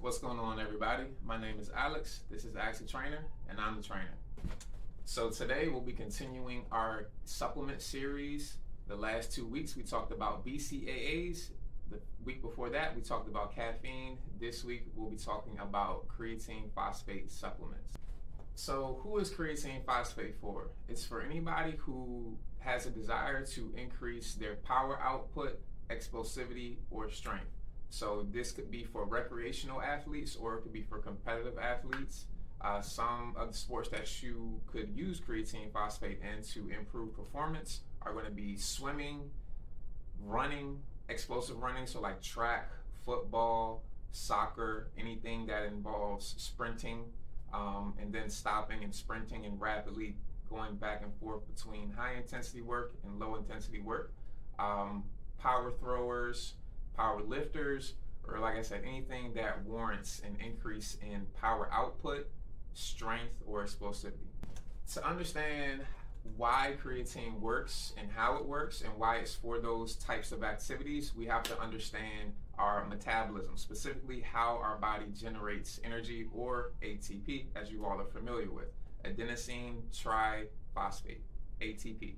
What's going on, everybody? My name is Alex. This is Ask the Trainer, and I'm the trainer. So today we'll be continuing our supplement series. The last 2 weeks we talked about BCAAs. The week before that we talked about caffeine. This week we'll be talking about creatine phosphate supplements. So who is creatine phosphate for? It's for anybody who has a desire to increase their power output, explosivity, or strength. So this could be for recreational athletes or it could be for competitive athletes. Some of the sports that you could use creatine phosphate in to improve performance are going to be swimming, running, explosive running, so like track, football, soccer, anything that involves sprinting, and then stopping and sprinting and rapidly going back and forth between high intensity work and low intensity work. Power throwers, power lifters, or like I said, anything that warrants an increase in power output, strength, or explosivity. To understand why creatine works and how it works and why it's for those types of activities, we have to understand our metabolism, specifically how our body generates energy, or ATP, as you all are familiar with, adenosine triphosphate, ATP.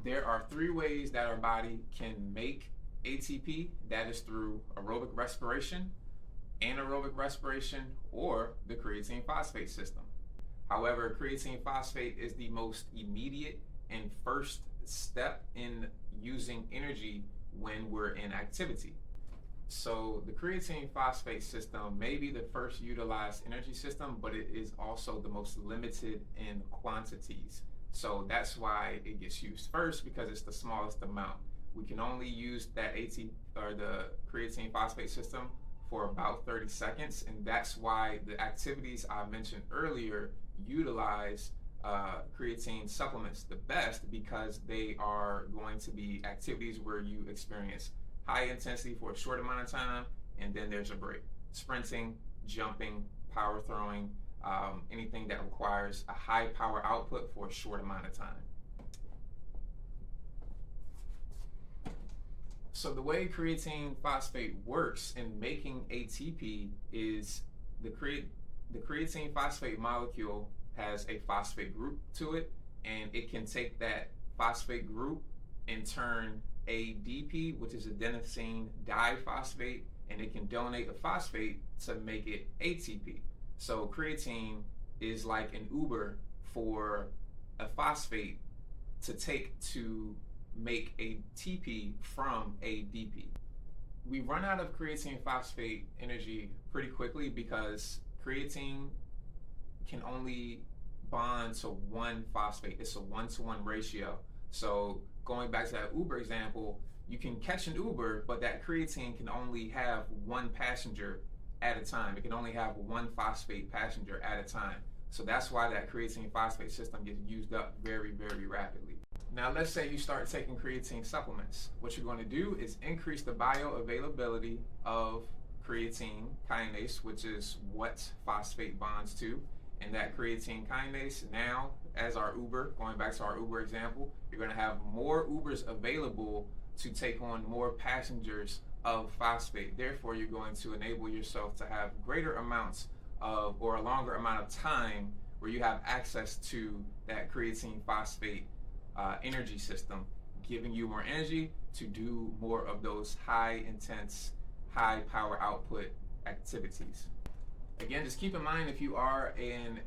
There are 3 ways that our body can make ATP. That is through aerobic respiration, anaerobic respiration, or the creatine phosphate system. However, creatine phosphate is the most immediate and first step in using energy when we're in activity. So the creatine phosphate system may be the first utilized energy system, but it is also the most limited in quantities. So that's why it gets used first, because it's the smallest amount. We can only use that the creatine phosphate system for about 30 seconds, and that's why the activities I mentioned earlier utilize creatine supplements the best, because they are going to be activities where you experience high intensity for a short amount of time, and then there's a break. Sprinting, jumping, power throwing, anything that requires a high power output for a short amount of time. So the way creatine phosphate works in making ATP is the creatine phosphate molecule has a phosphate group to it, and it can take that phosphate group and turn ADP, which is adenosine diphosphate, and it can donate a phosphate to make it ATP. So creatine is like an Uber for a phosphate to take to make ATP from ADP. We run out of creatine phosphate energy pretty quickly because creatine can only bond to one phosphate. It's a 1-to-1 ratio. So going back to that Uber example, you can catch an Uber, but that creatine can only have one passenger at a time. It can only have one phosphate passenger at a time. So that's why that creatine phosphate system gets used up very, very rapidly. Now let's say you start taking creatine supplements. What you're going to do is increase the bioavailability of creatine kinase, which is what phosphate bonds to. And that creatine kinase, now as our Uber, going back to our Uber example, you're going to have more Ubers available to take on more passengers of phosphate. Therefore, you're going to enable yourself to have greater amounts of, or a longer amount of time where you have access to that creatine phosphate energy system, giving you more energy to do more of those high intense, high power output activities. Again, just keep in mind, if you are an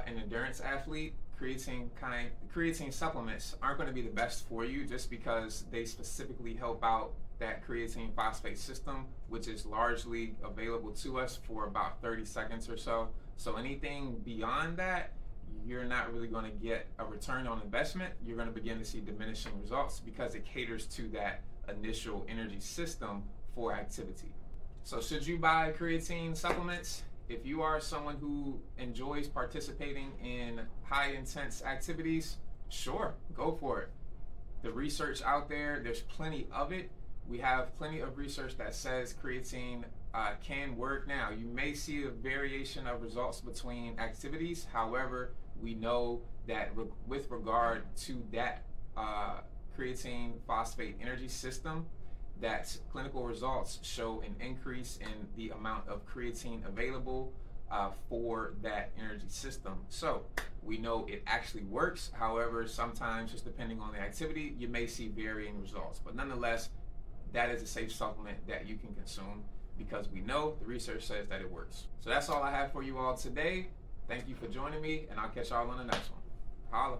endurance athlete, creatine supplements aren't going to be the best for you, just because they specifically help out that creatine phosphate system, which is largely available to us for about 30 seconds or so. So anything beyond that, you're not really going to get a return on investment. You're going to begin to see diminishing results because it caters to that initial energy system for activity. So should you buy creatine supplements? If you are someone who enjoys participating in high intense activities, sure, go for it. The research out there, there's plenty of it. We have plenty of research that says creatine can work. Now, you may see a variation of results between activities. However, we know that with regard to that creatine phosphate energy system, that clinical results show an increase in the amount of creatine available for that energy system. So we know it actually works. However, sometimes just depending on the activity, you may see varying results. But nonetheless, that is a safe supplement that you can consume because we know the research says that it works. So that's all I have for you all today. Thank you for joining me, and I'll catch y'all on the next one. Holla.